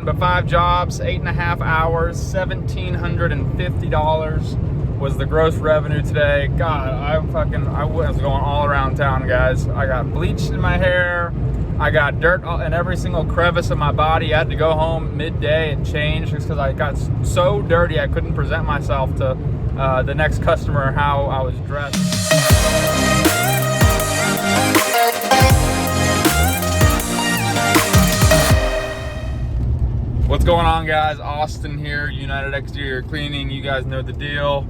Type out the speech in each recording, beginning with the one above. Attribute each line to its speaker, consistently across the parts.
Speaker 1: but 5 jobs, 8.5 hours, $1,750 was the gross revenue today. God, I was going all around town, guys. I got bleach in my hair. I got dirt in every single crevice of my body. I had to go home midday and change just because I got so dirty I couldn't present myself to the next customer how I was dressed. What's going on, guys? Austin here, United Exterior Cleaning. You guys know the deal.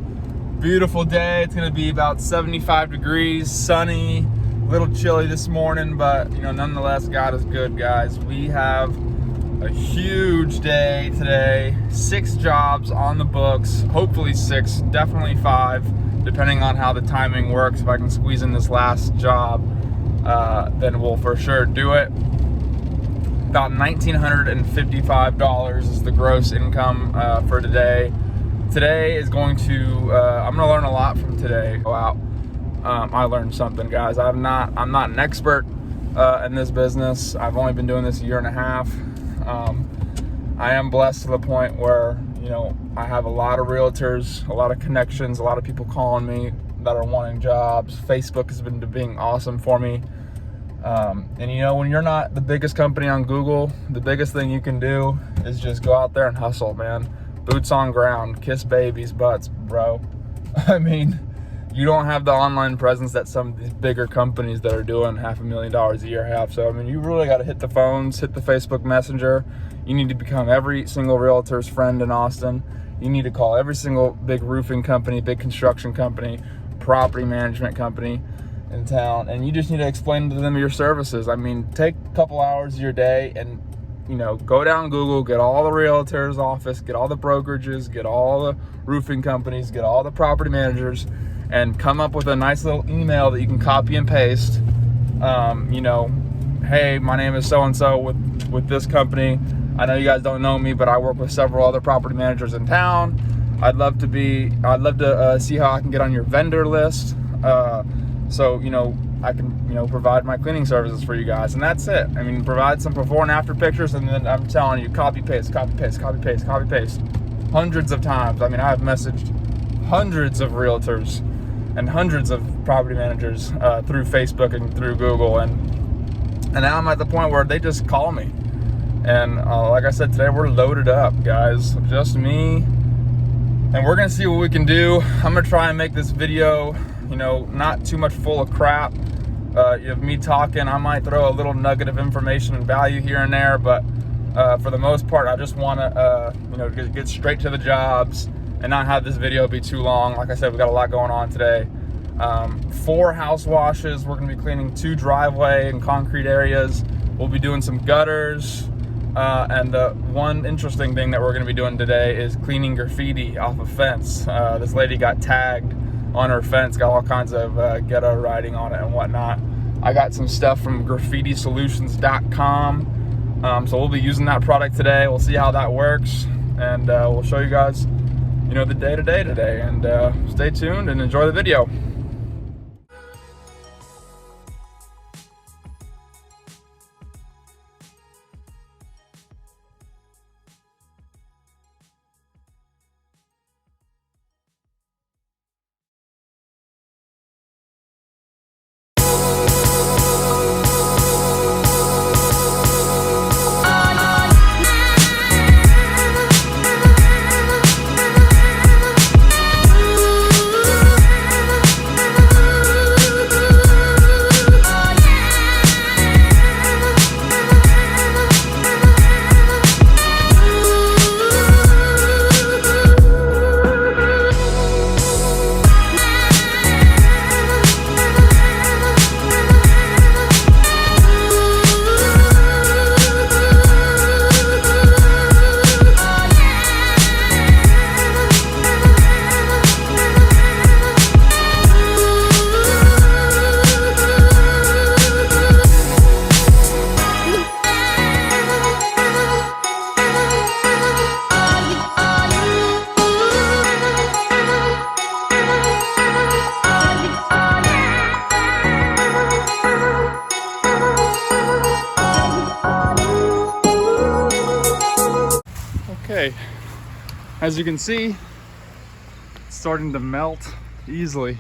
Speaker 1: Beautiful day. It's gonna be about 75 degrees, sunny, a little chilly this morning, but you know, nonetheless, God is good, guys. We have a huge day today. 6 jobs on the books, hopefully 6, definitely 5, depending on how the timing works. If I can squeeze in this last job, then we'll for sure do it. About $1,955 is the gross income for today. Today is going to, I'm gonna learn a lot from today. Go out. I learned something, guys. I'm not an expert in this business. I've only been doing this a year and a half. I am blessed to the point where, you know, I have a lot of realtors, a lot of connections, a lot of people calling me that are wanting jobs. Facebook has been being awesome for me. And you know, when you're not the biggest company on Google, the biggest thing you can do is just go out there and hustle, man. Boots on ground, kiss babies' butts, bro. I mean, you don't have the online presence that some of these bigger companies that are doing $500,000 a year have. So, I mean, you really got to hit the phones, hit the Facebook Messenger. You need to become every single realtor's friend in Austin. You need to call every single big roofing company, big construction company, property management company in town, and you just need to explain to them your services. I mean, take a couple hours of your day and, you know, go down Google, get all the realtors' office, get all the brokerages, get all the roofing companies, get all the property managers, and come up with a nice little email that you can copy and paste. You know, hey, my name is so-and-so with this company. I know you guys don't know me, but I work with several other property managers in town. I'd love to see how I can get on your vendor list. So, you know, I can, you know, provide my cleaning services for you guys, and that's it. I mean, provide some before and after pictures, and then I'm telling you, copy paste, copy paste, copy paste, copy paste, hundreds of times. I mean, I have messaged hundreds of realtors and hundreds of property managers through Facebook and through Google, and now I'm at the point where they just call me. And like I said, today we're loaded up, guys, just me, and we're gonna see what we can do. I'm gonna try and make this video, you know, not too much full of crap. You have me talking. I might throw a little nugget of information and value here and there, but for the most part, I just want to, you know, get straight to the jobs and not have this video be too long. Like I said, we got a lot going on today. 4 house washes. We're going to be cleaning 2 driveway and concrete areas. We'll be doing some gutters. And the one interesting thing that we're going to be doing today is cleaning graffiti off a fence. This lady got tagged on her fence, got all kinds of ghetto writing on it and whatnot. I got some stuff from graffitisolutions.com. So we'll be using that product today. We'll see how that works, and we'll show you guys, you know, the day-to-day today. And stay tuned and enjoy the video. Okay, as you can see, it's starting to melt easily.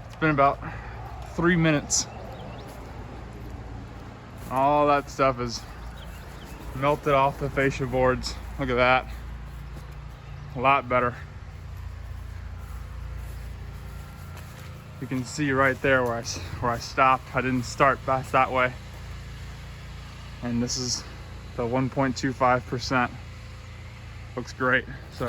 Speaker 1: It's been about 3 minutes. All that stuff is melted off the fascia boards. Look at that. A lot better. You can see right there where I stopped. I didn't start past that way. And this is the 1.25%. Looks great. So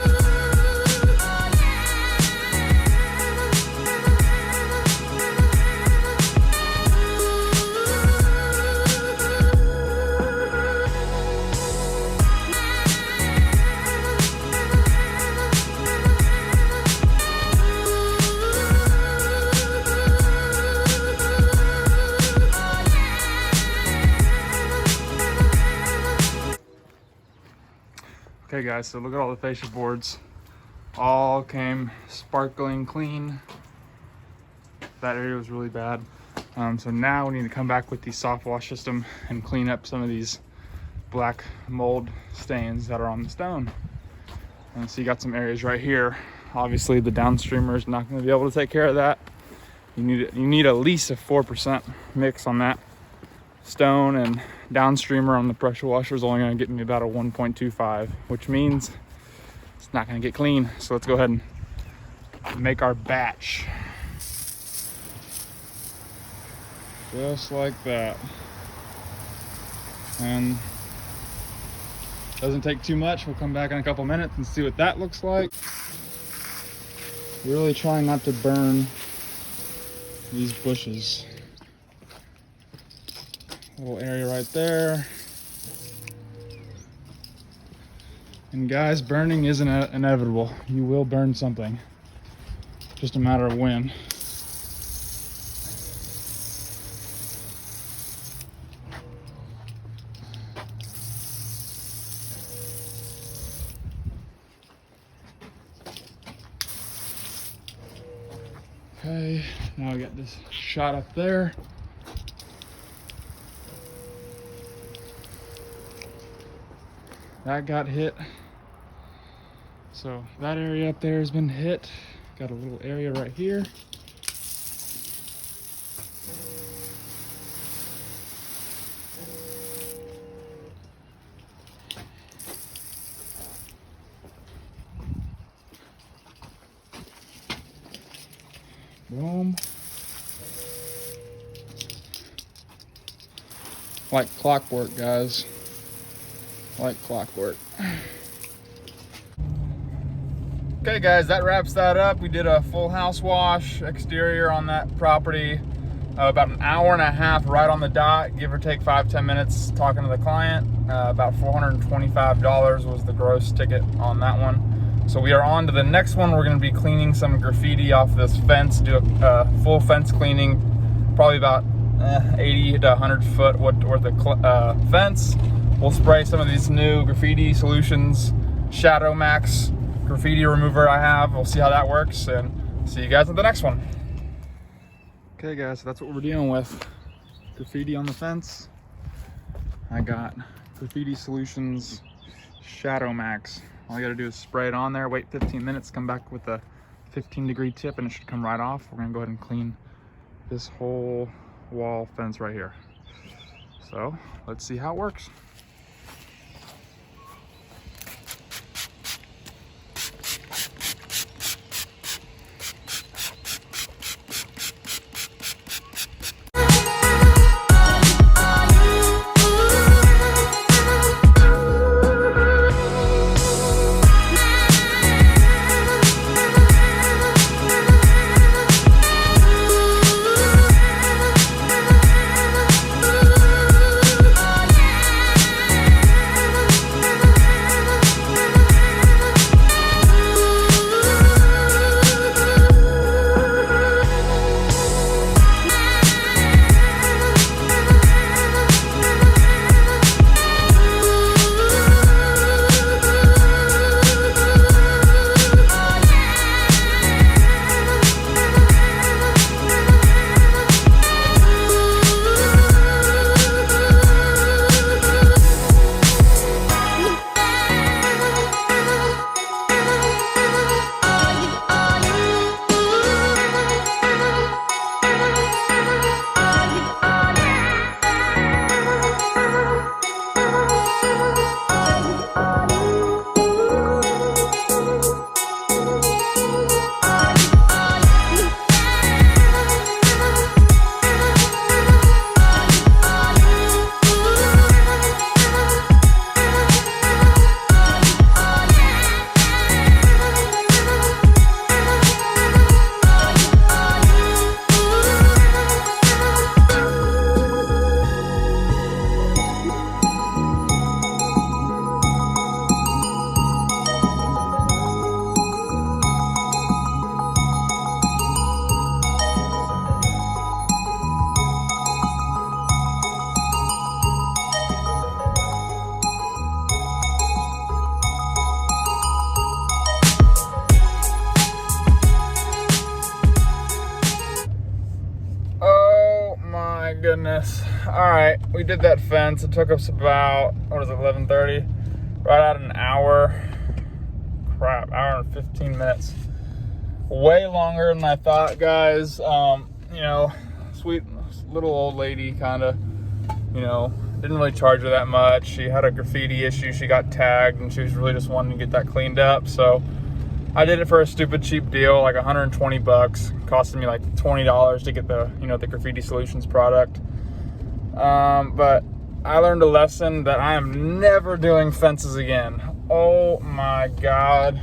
Speaker 1: okay guys, so look at all the fascia boards. All came sparkling clean. That area was really bad. So now we need to come back with the soft wash system and clean up some of these black mold stains that are on the stone. And so you got some areas right here. Obviously the downstreamer is not gonna be able to take care of that. You need at least a 4% mix on that stone, and downstreamer on the pressure washer is only going to get me about a 1.25, which means it's not going to get clean. So let's go ahead and make our batch. Just like that. And doesn't take too much. We'll come back in a couple minutes and see what that looks like. Really trying not to burn these bushes. Little area right there. And guys, burning isn't inevitable. You will burn something. Just a matter of when. Okay, now we got this shot up there. That got hit. So that area up there has been hit. Got a little area right here. Boom. Like clockwork, guys. Like clockwork. Okay guys, that wraps that up. We did a full house wash exterior on that property. About an hour and a half right on the dot, give or take 5-10 minutes talking to the client. About $425 was the gross ticket on that one. So we are on to the next one. We're going to be cleaning some graffiti off this fence, do a full fence cleaning, probably about 80 to 100 foot worth of fence. We'll spray some of these new Graffiti Solutions Shadow Max graffiti remover I have. We'll see how that works, and see you guys at the next one. Okay guys, so that's what we're dealing with. Graffiti on the fence. I got Graffiti Solutions Shadow Max. All you gotta do is spray it on there, wait 15 minutes, come back with a 15-degree tip, and it should come right off. We're gonna go ahead and clean this whole wall fence right here. So let's see how it works. goodness. All right, we did that fence. It took us about, 11:30? Right at an hour. Crap, hour and 15 minutes. Way longer than I thought, guys. Sweet little old lady, kind of, didn't really charge her that much. She had a graffiti issue. She got tagged, and she was really just wanting to get that cleaned up. So I did it for a stupid cheap deal, like 120 bucks. Costed me like $20 to get the, the Graffiti Solutions product. But I learned a lesson that I am never doing fences again. Oh my God.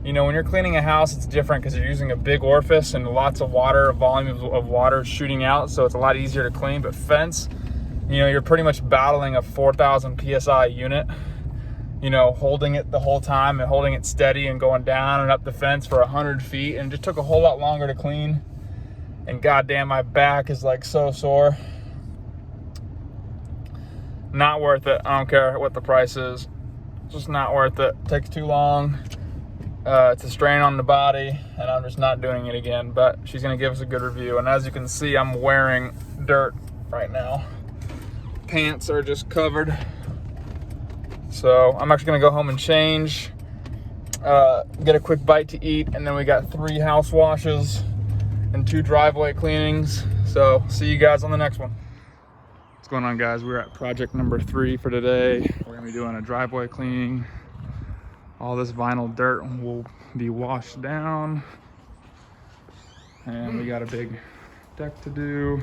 Speaker 1: When you're cleaning a house, it's different because you're using a big orifice and lots of water, a volume of water shooting out. So it's a lot easier to clean. But fence, you're pretty much battling a 4,000 PSI unit, holding it the whole time and holding it steady and going down and up the fence for 100 feet. And it just took a whole lot longer to clean. And goddamn, my back is like so sore. Not worth it. I don't care what the price is. Just not worth it. Takes too long. It's a strain on the body, and I'm just not doing it again. But she's gonna give us a good review. And as you can see, I'm wearing dirt right now. Pants are just covered. So I'm actually gonna go home and change, get a quick bite to eat, and then we got 3 house washes and 2 driveway cleanings. So see you guys on the next one. What's going on, guys? We're at project number 3 for today. We're gonna be doing a driveway cleaning. All this vinyl dirt will be washed down. And we got a big deck to do.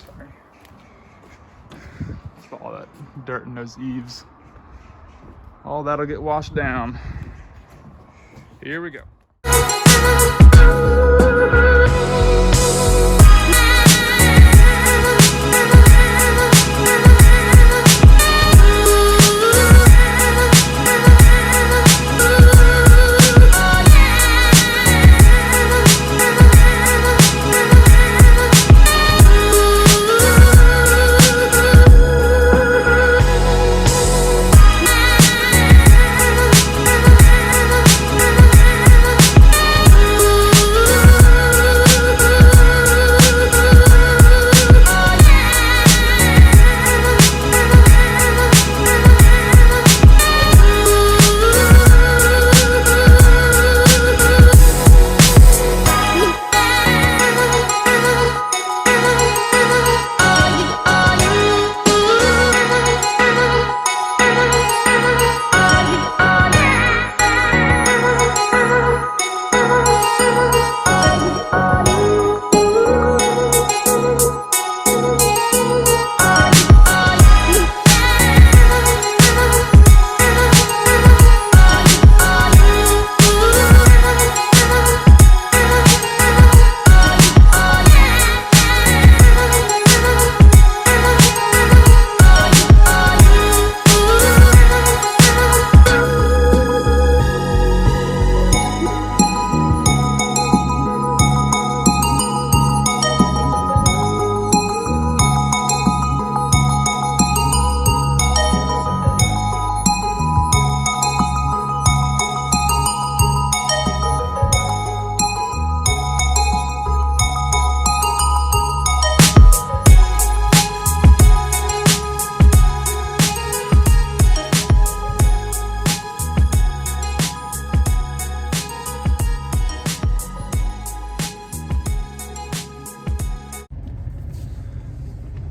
Speaker 1: Sorry. Just all that dirt in those eaves. All that'll get washed down. Here we go.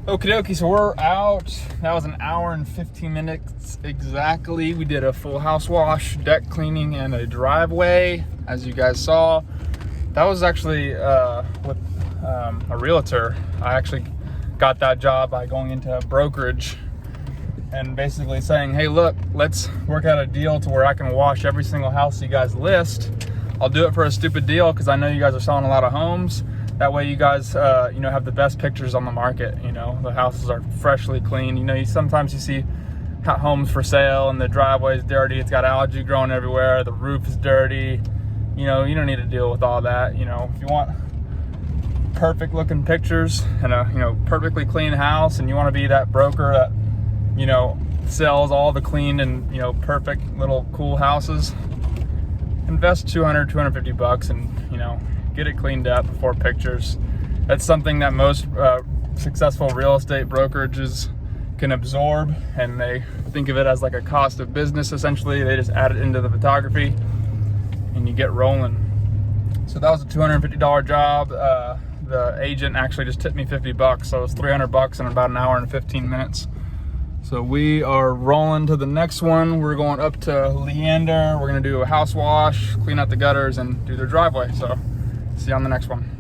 Speaker 1: Okie dokie, so we're out. That was an hour and 15 minutes exactly. We did a full house wash, deck cleaning, and a driveway, as you guys saw. That was actually with a realtor. I actually got that job by going into a brokerage and basically saying, hey, look, let's work out a deal to where I can wash every single house you guys list. I'll do it for a stupid deal because I know you guys are selling a lot of homes. That way you guys, have the best pictures on the market. The houses are freshly clean. Sometimes you see homes for sale and the driveway is dirty. It's got algae growing everywhere. The roof is dirty. You don't need to deal with all that. If you want perfect looking pictures and a, perfectly clean house, and you want to be that broker that, sells all the clean and, perfect little cool houses, invest $200, $250 and, get it cleaned up before pictures. That's something that most successful real estate brokerages can absorb, and they think of it as like a cost of business. Essentially, they just add it into the photography and you get rolling. So that was a $250 job. The agent actually just tipped me $50, so it was $300 in about an hour and 15 minutes. So we are rolling to the next one. We're going up to Leander. We're gonna do a house wash, clean out the gutters, and do their driveway. So see you on the next one.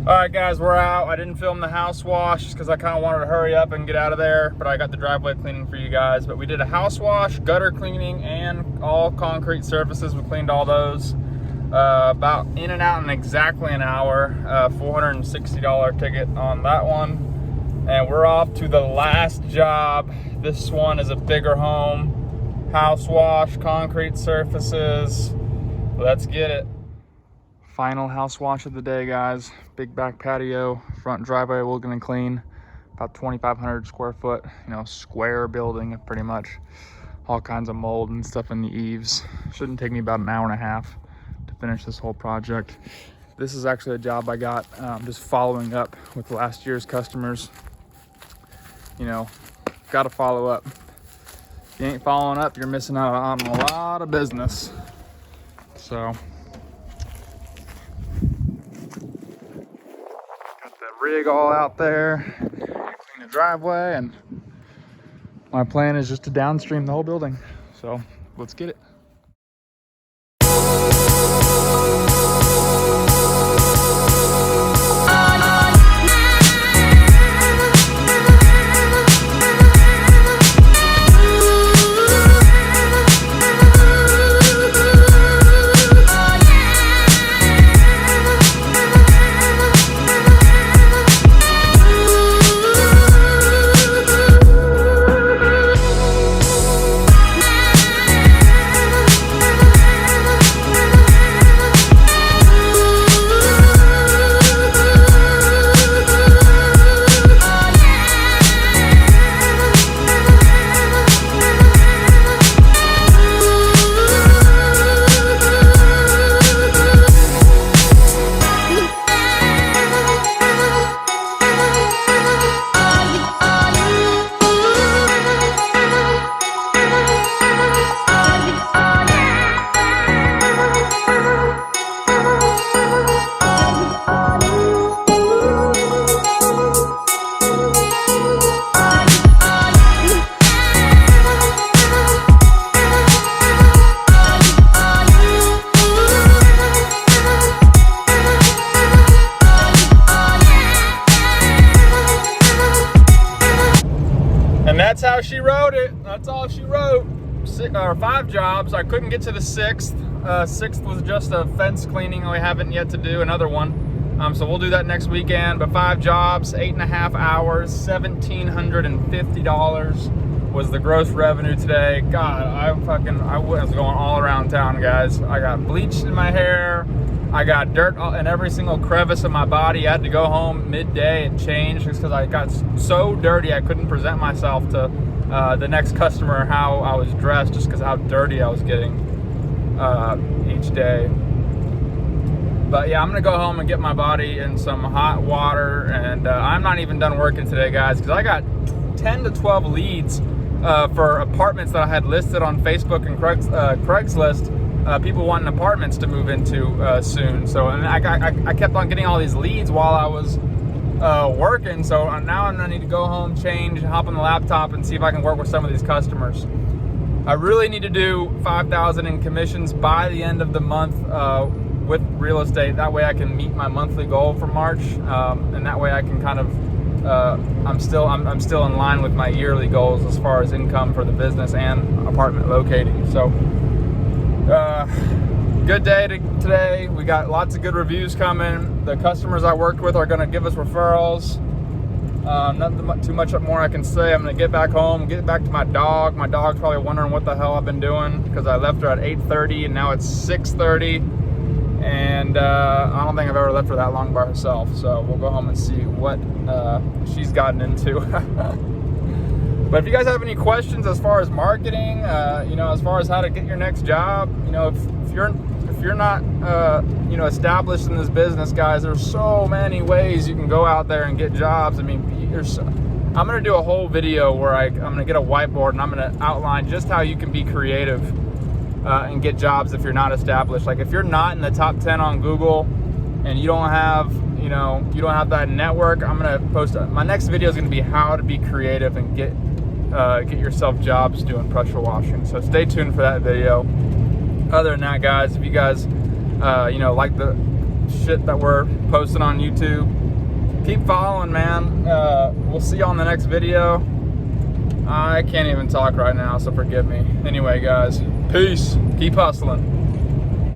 Speaker 1: All right, guys, we're out. I didn't film the house wash because I kind of wanted to hurry up and get out of there, but I got the driveway cleaning for you guys. But we did a house wash, gutter cleaning, and all concrete surfaces. We cleaned all those. About in and out in exactly an hour. $460 ticket on that one. And we're off to the last job. This one is a bigger home. House wash, concrete surfaces. Let's get it. Final house wash of the day, guys. Big back patio, front driveway we're gonna clean. About 2,500 square foot, square building, pretty much. All kinds of mold and stuff in the eaves. Shouldn't take me about an hour and a half to finish this whole project. This is actually a job I got just following up with last year's customers. Gotta follow up. If you ain't following up, you're missing out on a lot of business. So, rig all out there, clean the driveway, and my plan is just to downstream the whole building. So let's get it. And that's how she wrote it. That's all she wrote. 5 jobs. I couldn't get to the 6th. 6th was just a fence cleaning. We haven't yet to do another one. So we'll do that next weekend. But 5 jobs, 8.5 hours, $1,750 was the gross revenue today. God, I was going all around town, guys. I got bleach in my hair. I got dirt in every single crevice of my body. I had to go home midday and change just because I got so dirty I couldn't present myself to the next customer how I was dressed, just because how dirty I was getting each day. But yeah, I'm gonna go home and get my body in some hot water, and I'm not even done working today, guys, because I got 10 to 12 leads for apartments that I had listed on Facebook and Craigslist. People wanting apartments to move into soon. So, and I kept on getting all these leads while I was working. So now I'm gonna need to go home, change, hop on the laptop, and see if I can work with some of these customers. I really need to do 5,000 in commissions by the end of the month with real estate. That way I can meet my monthly goal for March, and that way I can kind of I'm still in line with my yearly goals as far as income for the business and apartment locating. So good day today. We got lots of good reviews coming. The customers I worked with are going to give us referrals. Nothing too much more I can say. I'm going to get back home, get back to my dog. My dog's probably wondering what the hell I've been doing, because I left her at 8:30 and now it's 6:30. And I don't think I've ever left her that long by herself. So we'll go home and see what she's gotten into. But if you guys have any questions as far as marketing, as far as how to get your next job, if you're not established in this business, guys, there's so many ways you can go out there and get jobs. I mean, I'm gonna do a whole video where I'm gonna get a whiteboard and I'm gonna outline just how you can be creative and get jobs if you're not established. Like, if you're not in the top 10 on Google and you don't have that network, I'm gonna post my next video is gonna be how to be creative and get yourself jobs doing pressure washing. So stay tuned for that video. Other than that, guys, if you guys like the shit that we're posting on YouTube, keep following, man. We'll see you on the next video. I can't even talk right now, so forgive me. Anyway, guys, peace. Keep hustling.